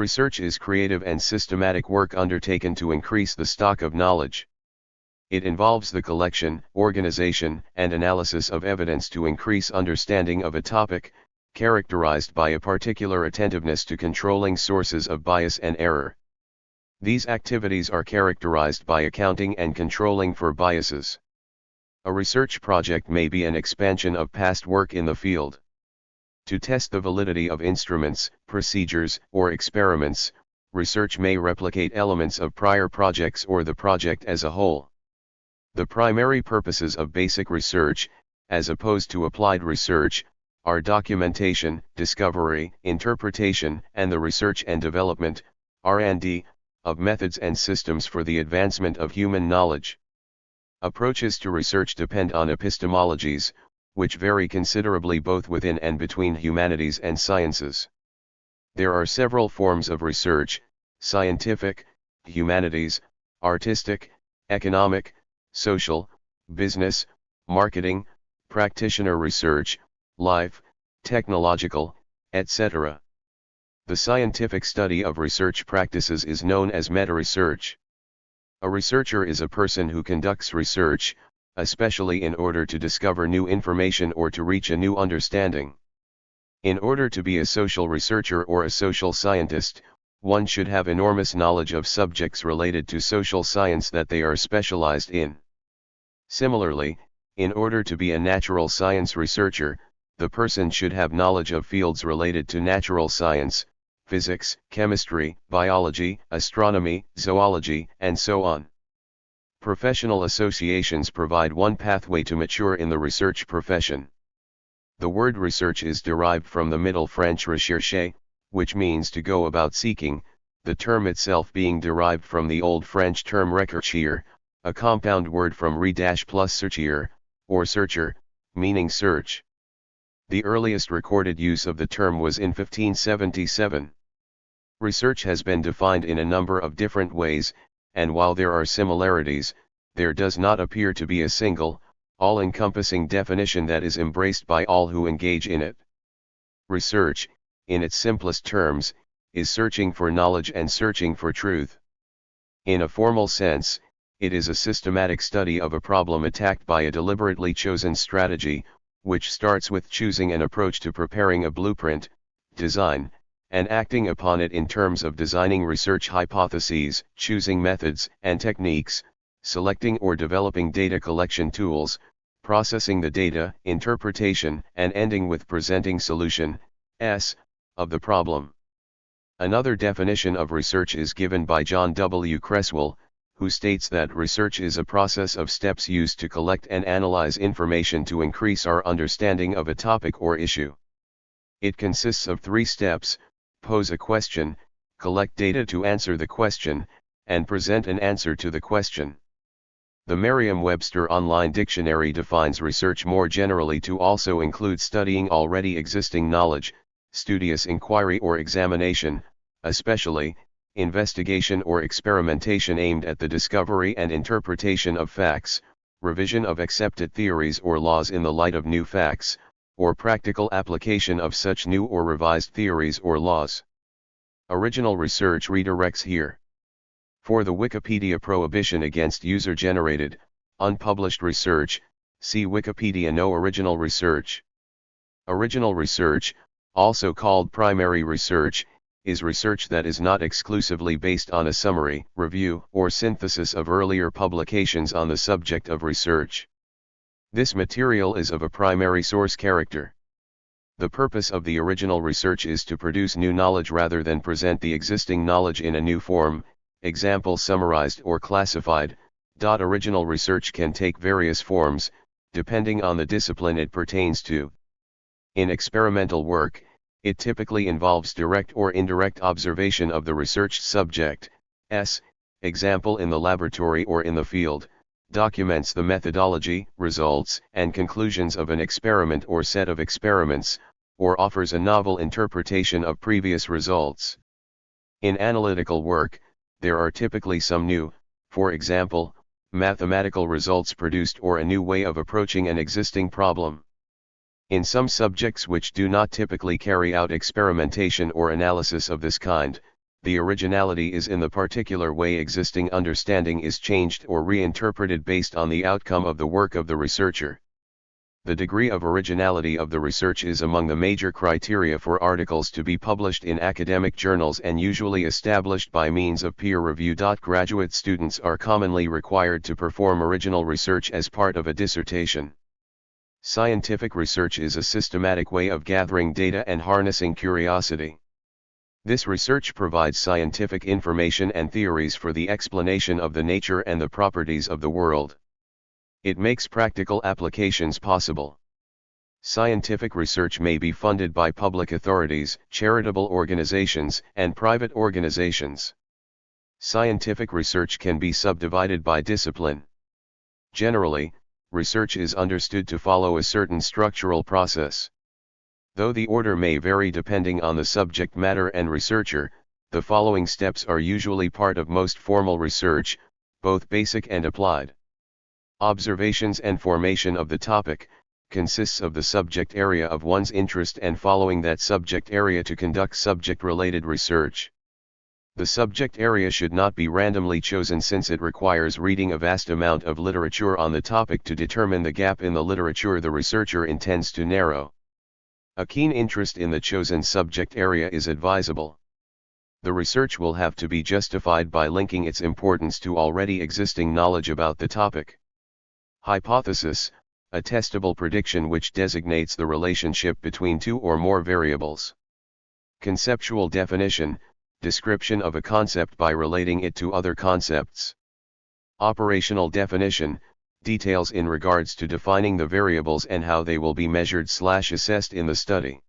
Research is creative and systematic work undertaken to increase the stock of knowledge. It involves the collection, organization, and analysis of evidence to increase understanding of a topic, characterized by a particular attentiveness to controlling sources of bias and error. These activities are characterized by accounting and controlling for biases. A research project may be an expansion of past work in the field. To test the validity of instruments, procedures, or experiments, research may replicate elements of prior projects or the project as a whole. The primary purposes of basic research, as opposed to applied research, are documentation, discovery, interpretation, and the research and development, R&D, of methods and systems for the advancement of human knowledge. Approaches to research depend on epistemologies, which vary considerably both within and between humanities and sciences. There are several forms of research: scientific, humanities, artistic, economic, social, business, marketing, practitioner research, life, technological, etc. The scientific study of research practices is known as meta-research. A researcher is a person who conducts research, especially in order to discover new information or to reach a new understanding. In order to be a social researcher or a social scientist, one should have enormous knowledge of subjects related to social science that they are specialized in. Similarly, in order to be a natural science researcher, the person should have knowledge of fields related to natural science, physics, chemistry, biology, astronomy, zoology, and so on. Professional associations provide one pathway to mature in the research profession. The word research is derived from the Middle French recherche, which means to go about seeking, the term itself being derived from the Old French term recherchir, a compound word from re plus searchier, or searcher, meaning search. The earliest recorded use of the term was in 1577. Research has been defined in a number of different ways, and while there are similarities, there does not appear to be a single, all-encompassing definition that is embraced by all who engage in it. Research, in its simplest terms, is searching for knowledge and searching for truth. In a formal sense, it is a systematic study of a problem attacked by a deliberately chosen strategy, which starts with choosing an approach to preparing a blueprint, design, and acting upon it in terms of designing research hypotheses, choosing methods and techniques, selecting or developing data collection tools, processing the data, interpretation, and ending with presenting solution, of the problem. Another definition of research is given by John W. Cresswell, who states that research is a process of steps used to collect and analyze information to increase our understanding of a topic or issue. It consists of 3 steps: pose a question, collect data to answer the question, and present an answer to the question. The Merriam-Webster Online Dictionary defines research more generally to also include studying already existing knowledge, studious inquiry or examination, especially, investigation or experimentation aimed at the discovery and interpretation of facts, revision of accepted theories or laws in the light of new facts, or practical application of such new or revised theories or laws. Original research redirects here. For the Wikipedia prohibition against user-generated, unpublished research, see Wikipedia No original research. Original research, also called primary research, is research that is not exclusively based on a summary, review, or synthesis of earlier publications on the subject of research. This material is of a primary source character. The purpose of the original research is to produce new knowledge rather than present the existing knowledge in a new form, example summarized or classified. Original research can take various forms, depending on the discipline it pertains to. In experimental work, it typically involves direct or indirect observation of the researched subject, example in the laboratory or in the field, documents the methodology, results, and conclusions of an experiment or set of experiments, or offers a novel interpretation of previous results. In analytical work, there are typically some new, for example, mathematical results produced or a new way of approaching an existing problem. In some subjects which do not typically carry out experimentation or analysis of this kind, The originality is in the particular way existing understanding is changed or reinterpreted based on the outcome of the work of the researcher. The degree of originality of the research is among the major criteria for articles to be published in academic journals and usually established by means of peer review. Graduate students are commonly required to perform original research as part of a dissertation. Scientific research is a systematic way of gathering data and harnessing curiosity. This research provides scientific information and theories for the explanation of the nature and the properties of the world. It makes practical applications possible. Scientific research may be funded by public authorities, charitable organizations, and private organizations. Scientific research can be subdivided by discipline. Generally, research is understood to follow a certain structural process. Though the order may vary depending on the subject matter and researcher, the following steps are usually part of most formal research, both basic and applied. Observations and formation of the topic consists of the subject area of one's interest and following that subject area to conduct subject-related research. The subject area should not be randomly chosen since it requires reading a vast amount of literature on the topic to determine the gap in the literature the researcher intends to narrow. A keen interest in the chosen subject area is advisable. The research will have to be justified by linking its importance to already existing knowledge about the topic. Hypothesis, a testable prediction which designates the relationship between two or more variables. Conceptual definition, description of a concept by relating it to other concepts. Operational definition, details in regards to defining the variables and how they will be measured/assessed in the study.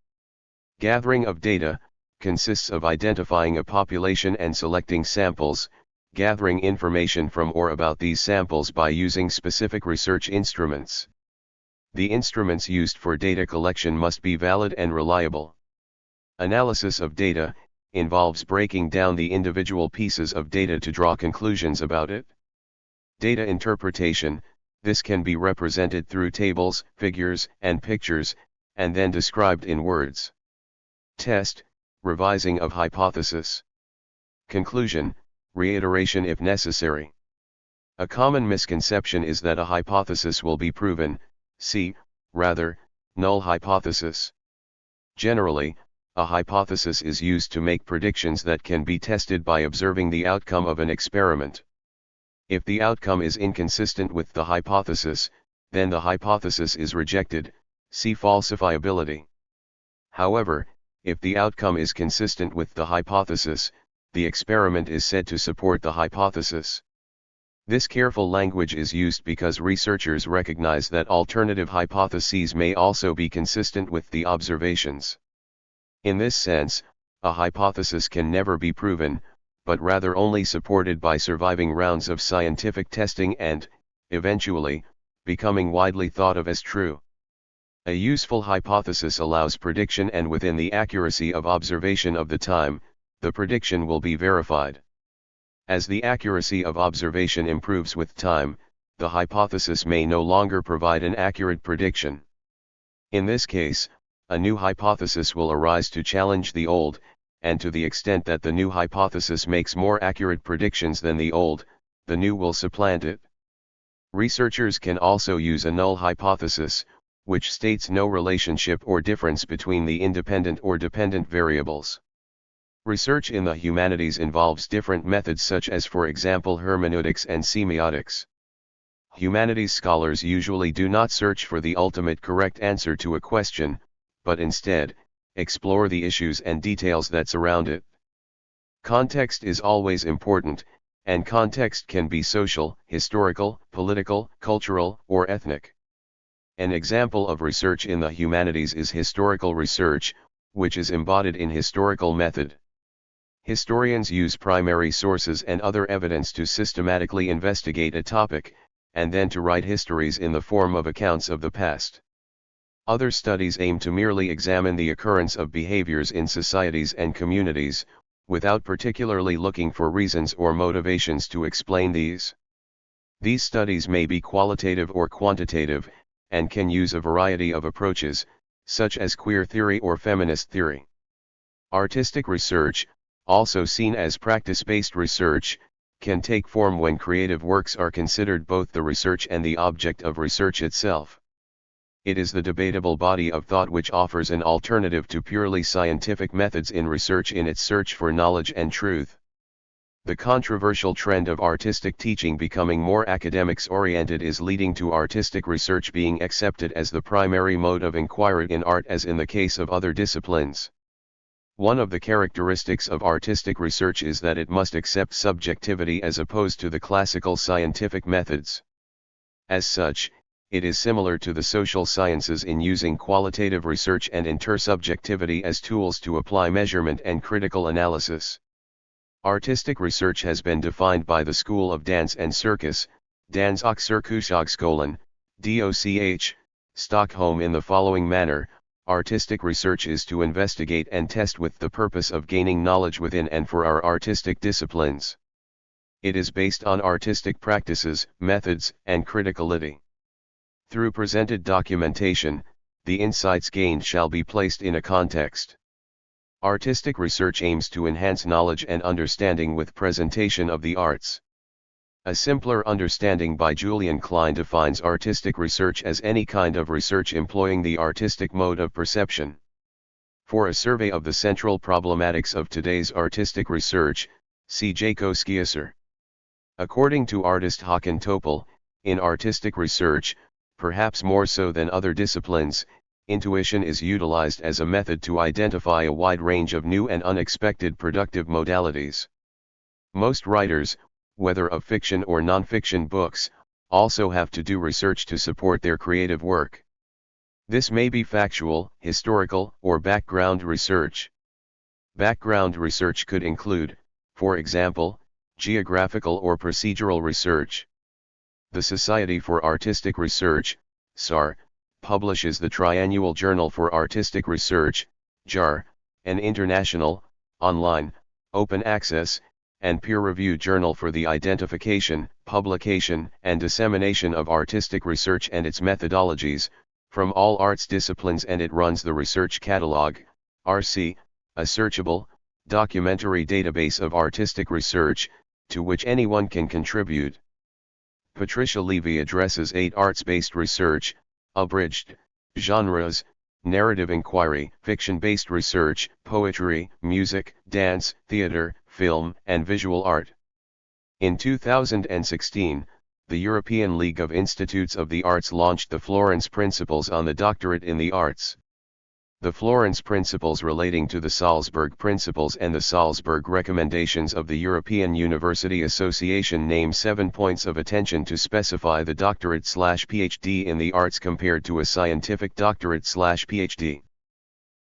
Gathering of data, consists of identifying a population and selecting samples, gathering information from or about these samples by using specific research instruments. The instruments used for data collection must be valid and reliable. Analysis of data, involves breaking down the individual pieces of data to draw conclusions about it. Data interpretation, this can be represented through tables, figures, and pictures, and then described in words. Test, revising of hypothesis. Conclusion, reiteration if necessary. A common misconception is that a hypothesis will be proven, rather, null hypothesis. Generally, a hypothesis is used to make predictions that can be tested by observing the outcome of an experiment. If the outcome is inconsistent with the hypothesis, then the hypothesis is rejected, see falsifiability. However, if the outcome is consistent with the hypothesis, the experiment is said to support the hypothesis. This careful language is used because researchers recognize that alternative hypotheses may also be consistent with the observations. In this sense, a hypothesis can never be proven, but rather only supported by surviving rounds of scientific testing and, eventually, becoming widely thought of as true. A useful hypothesis allows prediction, and within the accuracy of observation of the time, the prediction will be verified. As the accuracy of observation improves with time, the hypothesis may no longer provide an accurate prediction. In this case, a new hypothesis will arise to challenge the old, and to the extent that the new hypothesis makes more accurate predictions than the old, the new will supplant it. Researchers can also use a null hypothesis, which states no relationship or difference between the independent or dependent variables. Research in the humanities involves different methods such as, for example, hermeneutics and semiotics. Humanities scholars usually do not search for the ultimate correct answer to a question, but instead, explore the issues and details that surround it. Context is always important, and context can be social, historical, political, cultural, or ethnic. An example of research in the humanities is historical research, which is embodied in historical method. Historians use primary sources and other evidence to systematically investigate a topic, and then to write histories in the form of accounts of the past. Other studies aim to merely examine the occurrence of behaviors in societies and communities, without particularly looking for reasons or motivations to explain these. These studies may be qualitative or quantitative, and can use a variety of approaches, such as queer theory or feminist theory. Artistic research, also seen as practice-based research, can take form when creative works are considered both the research and the object of research itself. It is the debatable body of thought which offers an alternative to purely scientific methods in research in its search for knowledge and truth. The controversial trend of artistic teaching becoming more academics-oriented is leading to artistic research being accepted as the primary mode of inquiry in art, as in the case of other disciplines. One of the characteristics of artistic research is that it must accept subjectivity as opposed to the classical scientific methods. As such, it is similar to the social sciences in using qualitative research and intersubjectivity as tools to apply measurement and critical analysis. Artistic research has been defined by the School of Dance and Circus, Dans och Cirkushögskolan, DOCH, Stockholm in the following manner: artistic research is to investigate and test with the purpose of gaining knowledge within and for our artistic disciplines. It is based on artistic practices, methods, and criticality. Through presented documentation, the insights gained shall be placed in a context. Artistic research aims to enhance knowledge and understanding with presentation of the arts. A simpler understanding by Julian Klein defines artistic research as any kind of research employing the artistic mode of perception. For a survey of the central problematics of today's artistic research, see Jaco Skiesser. According to artist Håkan Topel, in artistic research, perhaps more so than other disciplines, intuition is utilized as a method to identify a wide range of new and unexpected productive modalities. Most writers, whether of fiction or non-fiction books, also have to do research to support their creative work. This may be factual, historical, or background research. Background research could include, for example, geographical or procedural research. The Society for Artistic Research, SAR, publishes the Triannual Journal for Artistic Research, JAR, an international, online, open access, and peer-reviewed journal for the identification, publication, and dissemination of artistic research and its methodologies, from all arts disciplines, and it runs the Research Catalog, RC, a searchable, documentary database of artistic research, to which anyone can contribute. Patricia Levy addresses 8 arts-based research, abridged, genres: narrative inquiry, fiction-based research, poetry, music, dance, theater, film, and visual art. In 2016, the European League of Institutes of the Arts launched the Florence Principles on the Doctorate in the Arts. The Florence Principles relating to the Salzburg Principles and the Salzburg Recommendations of the European University Association name 7 points of attention to specify the doctorate/PhD in the arts compared to a scientific doctorate/PhD.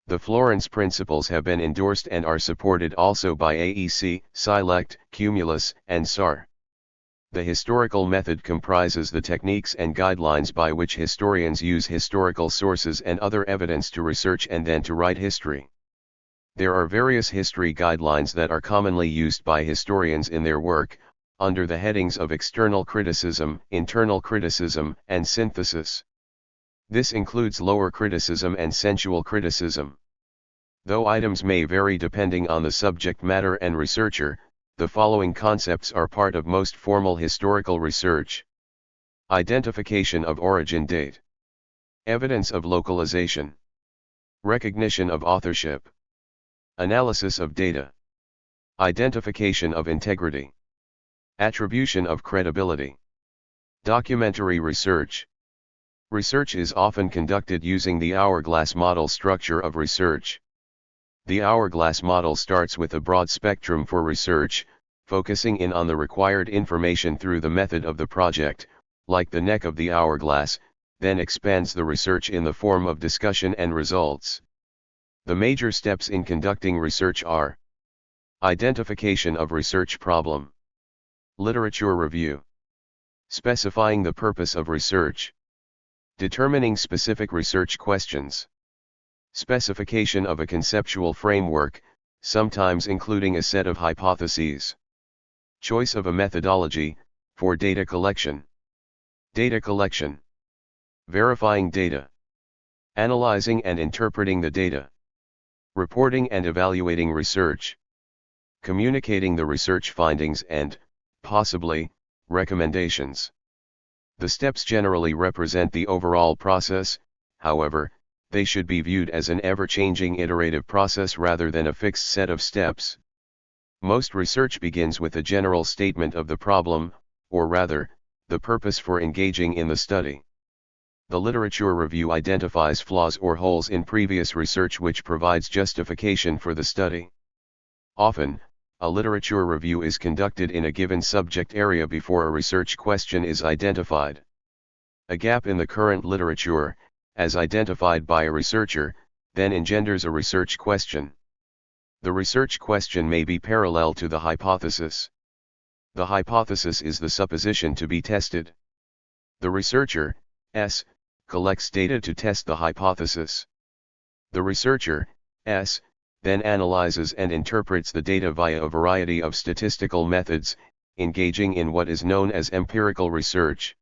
The Florence Principles have been endorsed and are supported also by AEC, SciLect, Cumulus, and SAR. The historical method comprises the techniques and guidelines by which historians use historical sources and other evidence to research and then to write history. There are various history guidelines that are commonly used by historians in their work, under the headings of external criticism, internal criticism, and synthesis. This includes lower criticism and sensual criticism. Though items may vary depending on the subject matter and researcher, the following concepts are part of most formal historical research: identification of origin date, evidence of localization, recognition of authorship, analysis of data, identification of integrity, attribution of credibility. Documentary research. Research is often conducted using the hourglass model structure of research. The hourglass model starts with a broad spectrum for research, focusing in on the required information through the method of the project, like the neck of the hourglass, then expands the research in the form of discussion and results. The major steps in conducting research are: identification of research problem, literature review, specifying the purpose of research, determining specific research questions, specification of a conceptual framework, sometimes including a set of hypotheses, choice of a methodology, for data collection, verifying data, analyzing and interpreting the data, reporting and evaluating research, communicating the research findings and, possibly, recommendations. The steps generally represent the overall process, however, they should be viewed as an ever-changing iterative process rather than a fixed set of steps. Most research begins with a general statement of the problem, or rather, the purpose for engaging in the study. The literature review identifies flaws or holes in previous research which provides justification for the study. Often, a literature review is conducted in a given subject area before a research question is identified. A gap in the current literature, as identified by a researcher, then engenders a research question. The research question may be parallel to the hypothesis. The hypothesis is the supposition to be tested. The researcher, S, collects data to test the hypothesis. The researcher, S, then analyzes and interprets the data via a variety of statistical methods, engaging in what is known as empirical research.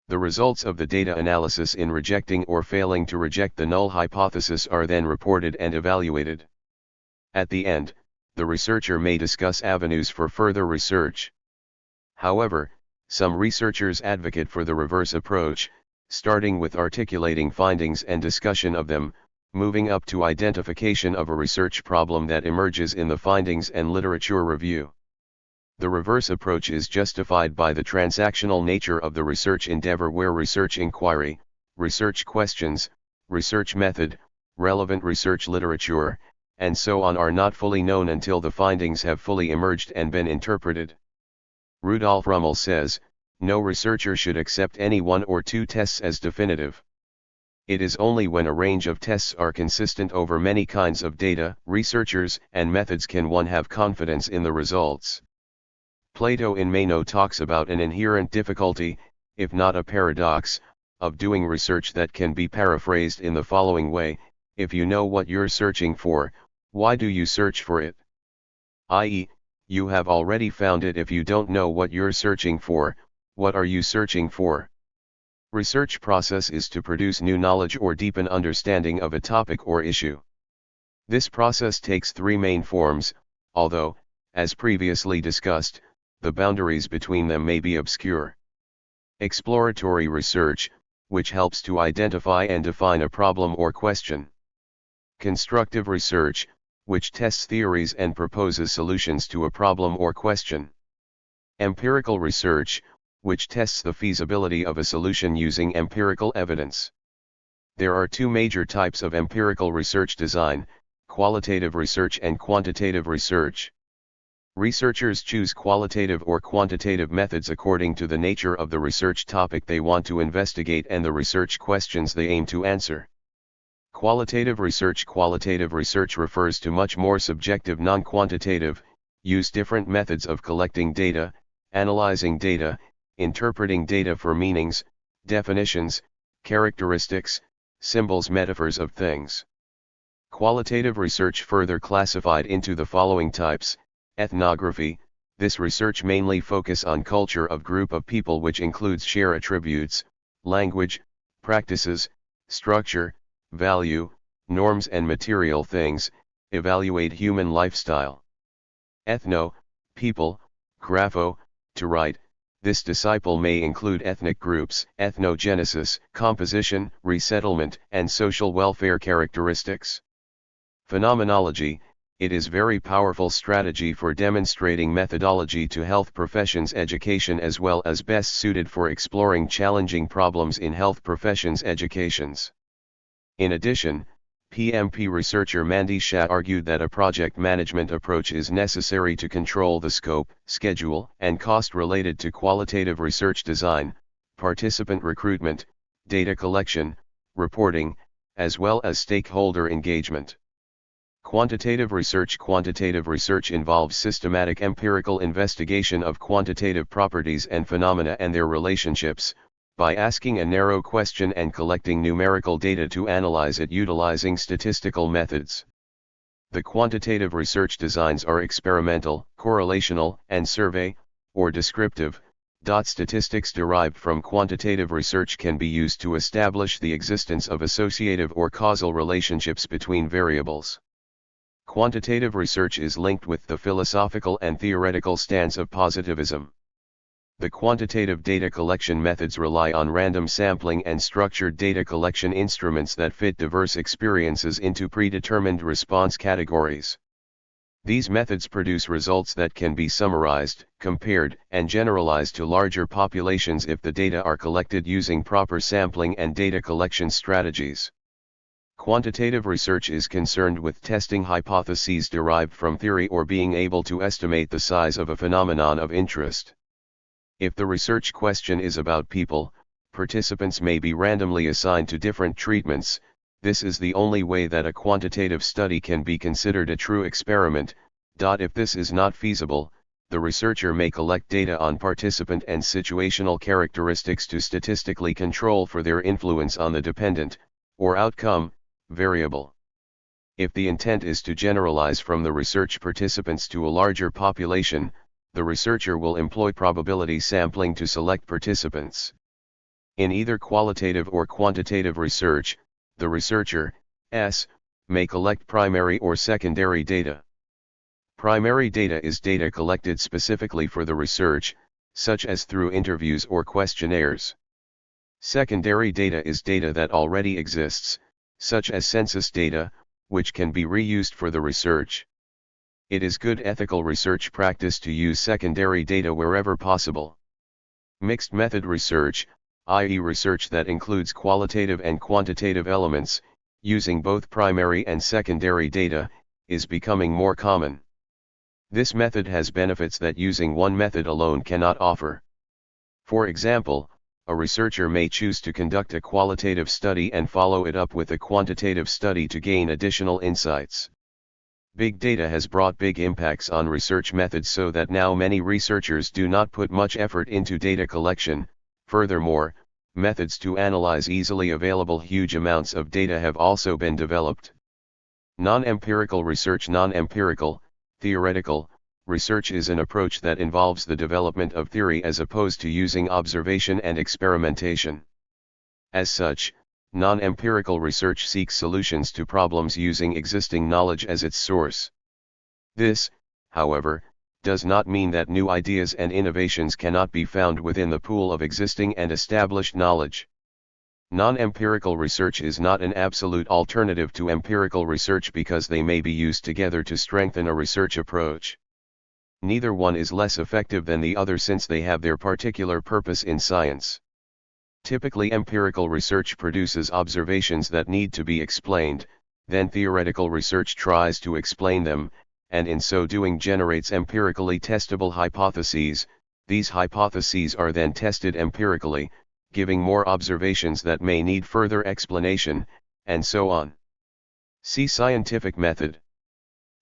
The results of the data analysis in rejecting or failing to reject the null hypothesis are then reported and evaluated. At the end, the researcher may discuss avenues for further research. However, some researchers advocate for the reverse approach, starting with articulating findings and discussion of them, moving up to identification of a research problem that emerges in the findings and literature review. The reverse approach is justified by the transactional nature of the research endeavor where research inquiry, research questions, research method, relevant research literature, and so on are not fully known until the findings have fully emerged and been interpreted. Rudolf Rummel says, "No researcher should accept any one or two tests as definitive. It is only when a range of tests are consistent over many kinds of data, researchers, and methods can one have confidence in the results." Plato in Meno talks about an inherent difficulty, if not a paradox, of doing research that can be paraphrased in the following way: if you know what you're searching for, why do you search for it? I.e., you have already found it. If you don't know what you're searching for, what are you searching for? Research process is to produce new knowledge or deepen understanding of a topic or issue. This process takes three main forms, although, as previously discussed, the boundaries between them may be obscure. Exploratory research, which helps to identify and define a problem or question. Constructive research, which tests theories and proposes solutions to a problem or question. Empirical research, which tests the feasibility of a solution using empirical evidence. There are two major types of empirical research design: qualitative research and quantitative research. Researchers choose qualitative or quantitative methods according to the nature of the research topic they want to investigate and the research questions they aim to answer. Qualitative research refers to much more subjective non-quantitative, use different methods of collecting data, analyzing data, interpreting data for meanings, definitions, characteristics, symbols, metaphors of things. Qualitative research further classified into the following types: ethnography, this research mainly focus on culture of group of people which includes share attributes, language, practices, structure, value, norms and material things, evaluate human lifestyle. Ethno, people, grapho, to write, this disciple may include ethnic groups, ethnogenesis, composition, resettlement, and social welfare characteristics. Phenomenology, it is very powerful strategy for demonstrating methodology to health professions education as well as best suited for exploring challenging problems in health professions educations. In addition, PMP researcher Mandy Shah argued that a project management approach is necessary to control the scope, schedule, and cost related to qualitative research design, participant recruitment, data collection, reporting, as well as stakeholder engagement. Quantitative research involves systematic empirical investigation of quantitative properties and phenomena and their relationships, by asking a narrow question and collecting numerical data to analyze it utilizing statistical methods. The quantitative research designs are experimental, correlational, and survey, or descriptive. Statistics derived from quantitative research can be used to establish the existence of associative or causal relationships between variables. Quantitative research is linked with the philosophical and theoretical stance of positivism. The quantitative data collection methods rely on random sampling and structured data collection instruments that fit diverse experiences into predetermined response categories. These methods produce results that can be summarized, compared, and generalized to larger populations if the data are collected using proper sampling and data collection strategies. Quantitative research is concerned with testing hypotheses derived from theory or being able to estimate the size of a phenomenon of interest. If the research question is about people, participants may be randomly assigned to different treatments. This is the only way that a quantitative study can be considered a true experiment. If this is not feasible, the researcher may collect data on participant and situational characteristics to statistically control for their influence on the dependent, or outcome, variable. If the intent is to generalize from the research participants to a larger population, the researcher will employ probability sampling to select participants. In either qualitative or quantitative research, the researcher, may collect primary or secondary data. Primary data is data collected specifically for the research, such as through interviews or questionnaires. Secondary data is data that already exists, such as census data, which can be reused for the research. It is good ethical research practice to use secondary data wherever possible. Mixed method research, i.e. research that includes qualitative and quantitative elements, using both primary and secondary data, is becoming more common. This method has benefits that using one method alone cannot offer. For example, a researcher may choose to conduct a qualitative study and follow it up with a quantitative study to gain additional insights. Big data has brought big impacts on research methods so that now many researchers do not put much effort into data collection. Furthermore, methods to analyze easily available huge amounts of data have also been developed. Non-empirical research. Non-empirical, theoretical, research is an approach that involves the development of theory as opposed to using observation and experimentation. As such, non-empirical research seeks solutions to problems using existing knowledge as its source. This, however, does not mean that new ideas and innovations cannot be found within the pool of existing and established knowledge. Non-empirical research is not an absolute alternative to empirical research because they may be used together to strengthen a research approach. Neither one is less effective than the other since they have their particular purpose in science. Typically, empirical research produces observations that need to be explained, then theoretical research tries to explain them, and in so doing generates empirically testable hypotheses. These hypotheses are then tested empirically, giving more observations that may need further explanation, and so on. See scientific method.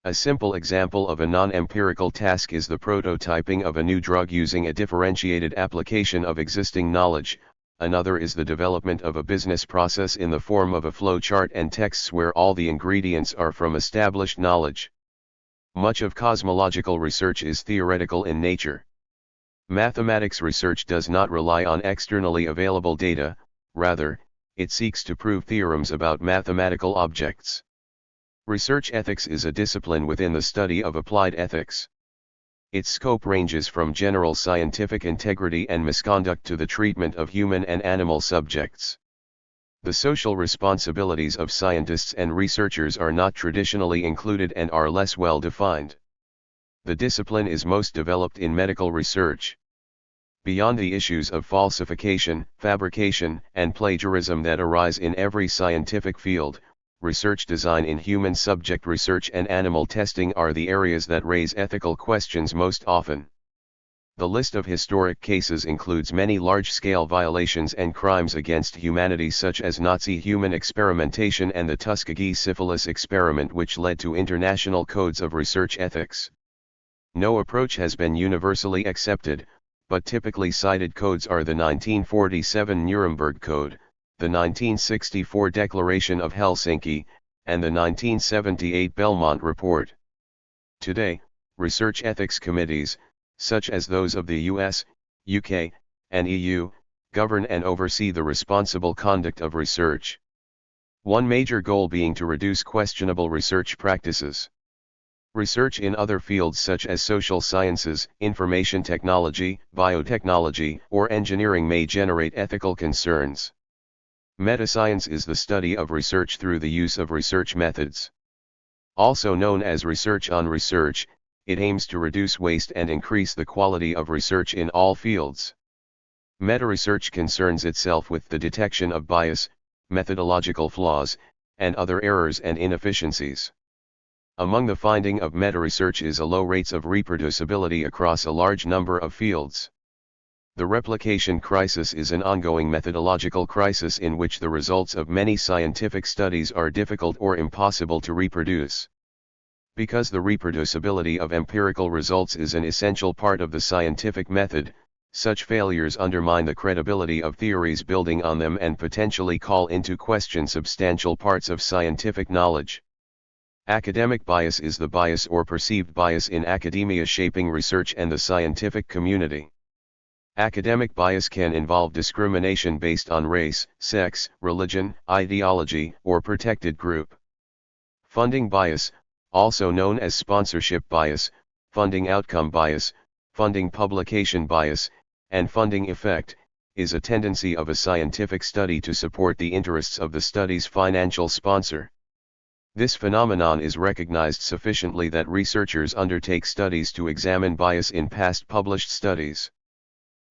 A simple example of a non-empirical task is the prototyping of a new drug using a differentiated application of existing knowledge. Another is the development of a business process in the form of a flowchart and texts where all the ingredients are from established knowledge. Much of cosmological research is theoretical in nature. Mathematics research does not rely on externally available data, rather, it seeks to prove theorems about mathematical objects. Research ethics is a discipline within the study of applied ethics. Its scope ranges from general scientific integrity and misconduct to the treatment of human and animal subjects. The social responsibilities of scientists and researchers are not traditionally included and are less well defined. The discipline is most developed in medical research. Beyond the issues of falsification, fabrication, and plagiarism that arise in every scientific field, research design in human subject research and animal testing are the areas that raise ethical questions most often. The list of historic cases includes many large-scale violations and crimes against humanity such as Nazi human experimentation and the Tuskegee syphilis experiment, which led to international codes of research ethics. No approach has been universally accepted, but typically cited codes are the 1947 Nuremberg Code, the 1964 Declaration of Helsinki, and the 1978 Belmont Report. Today, research ethics committees, such as those of the US, UK, and EU, govern and oversee the responsible conduct of research. One major goal being to reduce questionable research practices. Research in other fields such as social sciences, information technology, biotechnology, or engineering may generate ethical concerns. Metascience is the study of research through the use of research methods. Also known as research on research, it aims to reduce waste and increase the quality of research in all fields. Meta-research concerns itself with the detection of bias, methodological flaws, and other errors and inefficiencies. Among the finding of meta-research is a low rates of reproducibility across a large number of fields. The replication crisis is an ongoing methodological crisis in which the results of many scientific studies are difficult or impossible to reproduce. Because the reproducibility of empirical results is an essential part of the scientific method, such failures undermine the credibility of theories building on them and potentially call into question substantial parts of scientific knowledge. Academic bias is the bias or perceived bias in academia shaping research and the scientific community. Academic bias can involve discrimination based on race, sex, religion, ideology, or protected group. Funding bias, also known as sponsorship bias, funding outcome bias, funding publication bias, and funding effect, is a tendency of a scientific study to support the interests of the study's financial sponsor. This phenomenon is recognized sufficiently that researchers undertake studies to examine bias in past published studies.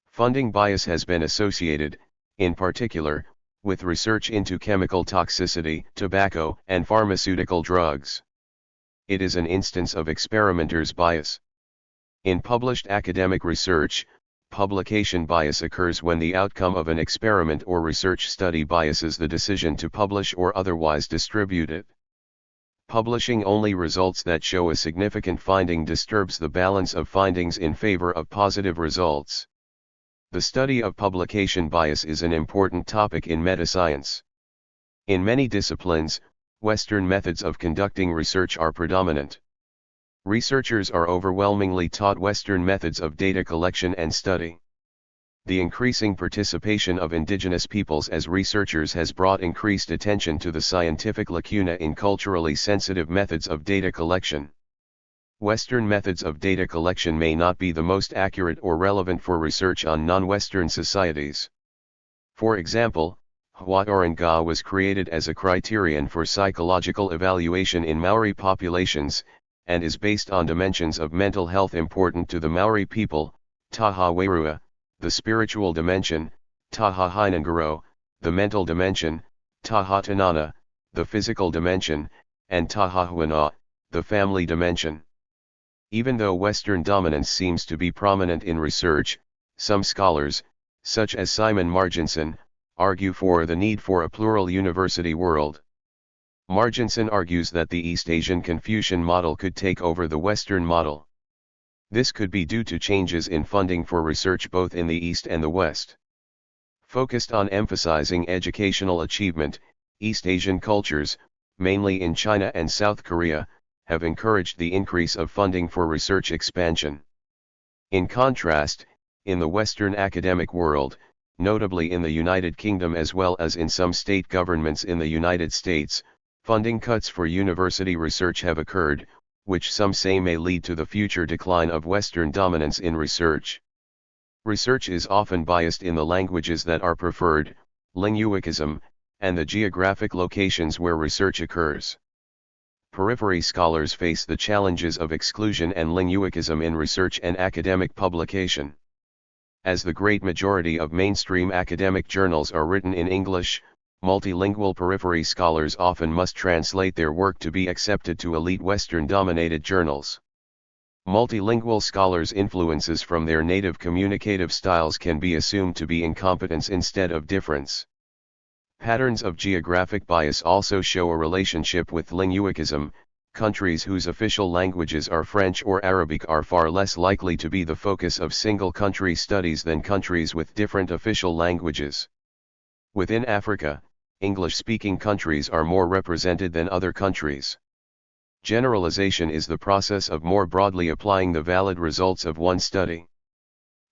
Funding bias has been associated, in particular, with research into chemical toxicity, tobacco, and pharmaceutical drugs. It is an instance of experimenter's bias. In published academic research, publication bias occurs when the outcome of an experiment or research study biases the decision to publish or otherwise distribute it. Publishing only results that show a significant finding disturbs the balance of findings in favor of positive results. The study of publication bias is an important topic in metascience. In many disciplines, Western methods of conducting research are predominant. Researchers are overwhelmingly taught Western methods of data collection and study. The increasing participation of indigenous peoples as researchers has brought increased attention to the scientific lacuna in culturally sensitive methods of data collection. Western methods of data collection may not be the most accurate or relevant for research on non-Western societies. For example, Hwa-Oranga was created as a criterion for psychological evaluation in Maori populations, and is based on dimensions of mental health important to the Maori people, Taha Wairua, the spiritual dimension, Taha Hinangaro, the mental dimension, Taha Tanana, the physical dimension, and Taha Huana, the family dimension. Even though Western dominance seems to be prominent in research, some scholars, such as Simon Marginson, argue for the need for a plural university world. Marginson argues that the East Asian Confucian model could take over the Western model. This could be due to changes in funding for research both in the East and the West. Focused on emphasizing educational achievement, East Asian cultures, mainly in China and South Korea, have encouraged the increase of funding for research expansion. In contrast, in the Western academic world, notably in the United Kingdom as well as in some state governments in the United States, funding cuts for university research have occurred, which some say may lead to the future decline of Western dominance in research. Research is often biased in the languages that are preferred, linguicism, and the geographic locations where research occurs. Periphery scholars face the challenges of exclusion and linguicism in research and academic publication. As the great majority of mainstream academic journals are written in English, multilingual periphery scholars often must translate their work to be accepted to elite Western-dominated journals. Multilingual scholars' influences from their native communicative styles can be assumed to be incompetence instead of difference. Patterns of geographic bias also show a relationship with linguicism. Countries whose official languages are French or Arabic are far less likely to be the focus of single-country studies than countries with different official languages. Within Africa, English-speaking countries are more represented than other countries. Generalization is the process of more broadly applying the valid results of one study.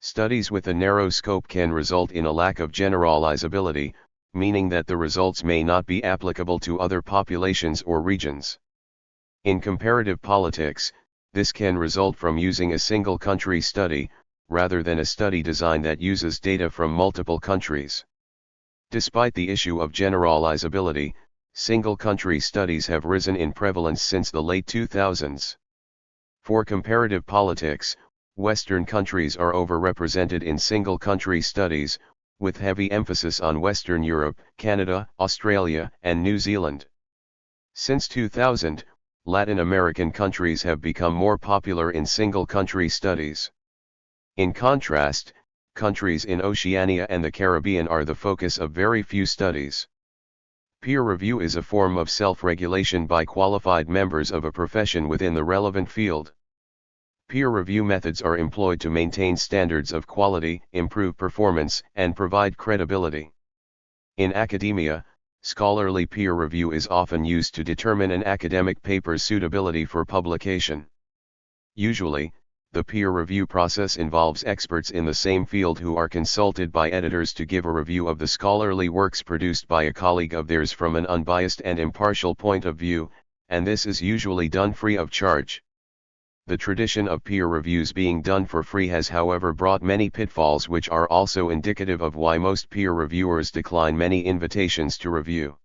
Studies with a narrow scope can result in a lack of generalizability, meaning that the results may not be applicable to other populations or regions. In comparative politics, This can result from using a single country study, rather than a study design that uses data from multiple countries. Despite the issue of generalizability, single country studies have risen in prevalence since the late 2000s. For comparative politics, Western countries are overrepresented in single country studies, with heavy emphasis on Western Europe, Canada, Australia, and New Zealand. Since 2000, Latin American countries have become more popular in single country studies. In contrast, countries in Oceania and the Caribbean are the focus of very few studies. Peer review is a form of self-regulation by qualified members of a profession within the relevant field. Peer review methods are employed to maintain standards of quality, improve performance, and provide credibility. In academia, scholarly peer review is often used to determine an academic paper's suitability for publication. Usually, the peer review process involves experts in the same field who are consulted by editors to give a review of the scholarly works produced by a colleague of theirs from an unbiased and impartial point of view, and this is usually done free of charge. The tradition of peer reviews being done for free has however brought many pitfalls which are also indicative of why most peer reviewers decline many invitations to review.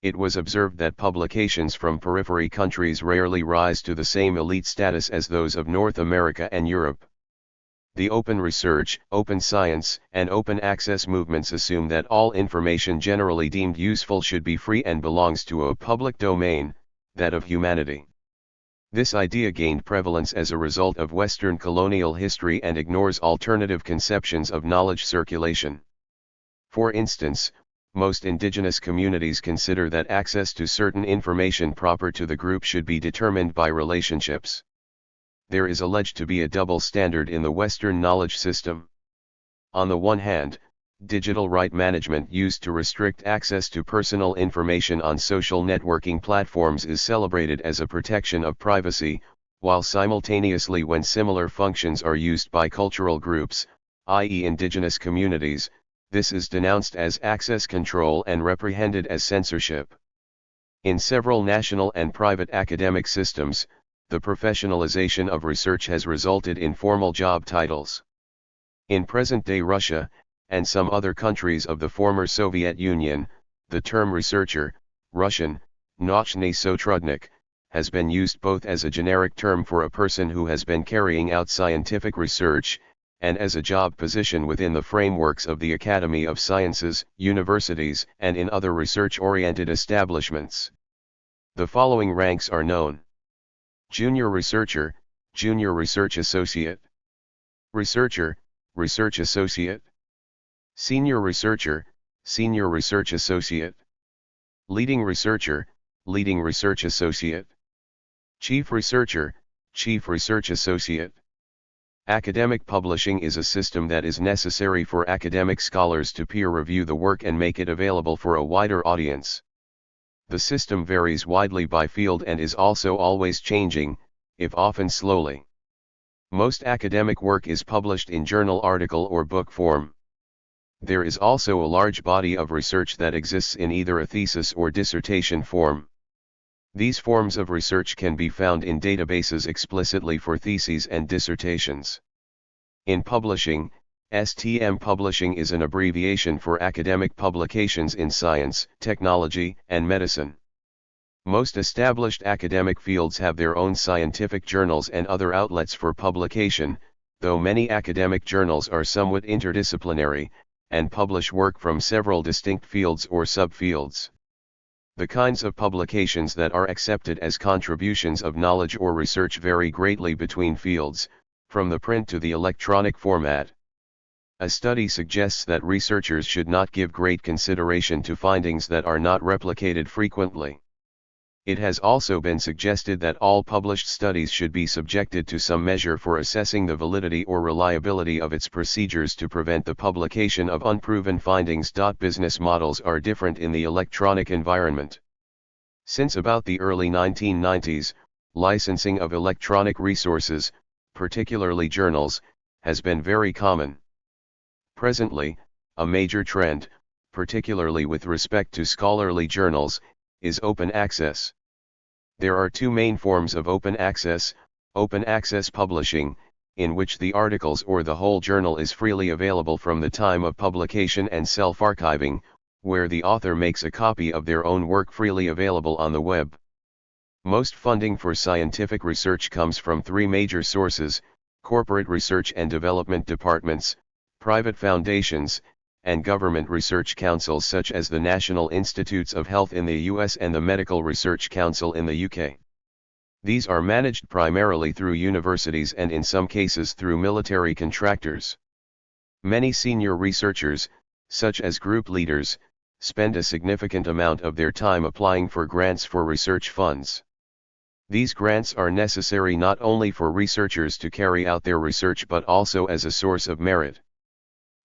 It was observed that publications from periphery countries rarely rise to the same elite status as those of North America and Europe. The open research, open science, and open access movements assume that all information generally deemed useful should be free and belongs to a public domain, that of humanity. This idea gained prevalence as a result of Western colonial history and ignores alternative conceptions of knowledge circulation. For instance, most indigenous communities consider that access to certain information proper to the group should be determined by relationships. There is alleged to be a double standard in the Western knowledge system. On the one hand, digital right management used to restrict access to personal information on social networking platforms is celebrated as a protection of privacy, while simultaneously when similar functions are used by cultural groups, i.e. indigenous communities, this is denounced as access control and reprehended as censorship. In several national and private academic systems, the professionalization of research has resulted in formal job titles. In present-day Russia, and some other countries of the former Soviet Union, the term researcher, Russian, nauchny sotrudnik, has been used both as a generic term for a person who has been carrying out scientific research, and as a job position within the frameworks of the Academy of Sciences, universities, and in other research-oriented establishments. The following ranks are known: Junior Researcher, Junior Research Associate; Researcher, Research Associate; Senior Researcher, Senior Research Associate; Leading Researcher, Leading Research Associate; Chief Researcher, Chief Research Associate. Academic publishing is a system that is necessary for academic scholars to peer review the work and make it available for a wider audience. The system varies widely by field and is also always changing, if often slowly. Most academic work is published in journal article or book form. There is also a large body of research that exists in either a thesis or dissertation form. These forms of research can be found in databases explicitly for theses and dissertations. In publishing, STM publishing is an abbreviation for academic publications in science, technology, and medicine. Most established academic fields have their own scientific journals and other outlets for publication, though many academic journals are somewhat interdisciplinary, and publish work from several distinct fields or subfields. The kinds of publications that are accepted as contributions of knowledge or research vary greatly between fields, from the print to the electronic format. A study suggests that researchers should not give great consideration to findings that are not replicated frequently. It has also been suggested that all published studies should be subjected to some measure for assessing the validity or reliability of its procedures to prevent the publication of unproven findings. Business models are different in the electronic environment. Since about the early 1990s, licensing of electronic resources, particularly journals, has been very common. Presently, a major trend, particularly with respect to scholarly journals, is open access. There are two main forms of open access: Open access publishing, in which the articles or the whole journal is freely available from the time of publication, and self-archiving, where the author makes a copy of their own work freely available on the web. Most funding for scientific research comes from three major sources: corporate research and development departments, private foundations, and government research councils such as the National Institutes of Health in the US and the Medical Research Council in the UK. These are managed primarily through universities and in some cases through military contractors. Many senior researchers, such as group leaders, spend a significant amount of their time applying for grants for research funds. These grants are necessary not only for researchers to carry out their research but also as a source of merit.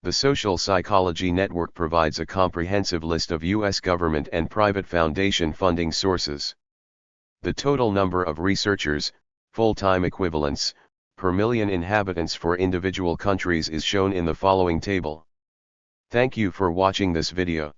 The Social Psychology Network provides a comprehensive list of U.S. government and private foundation funding sources. The total number of researchers, full-time equivalents, per million inhabitants for individual countries is shown in the following table. Thank you for watching this video.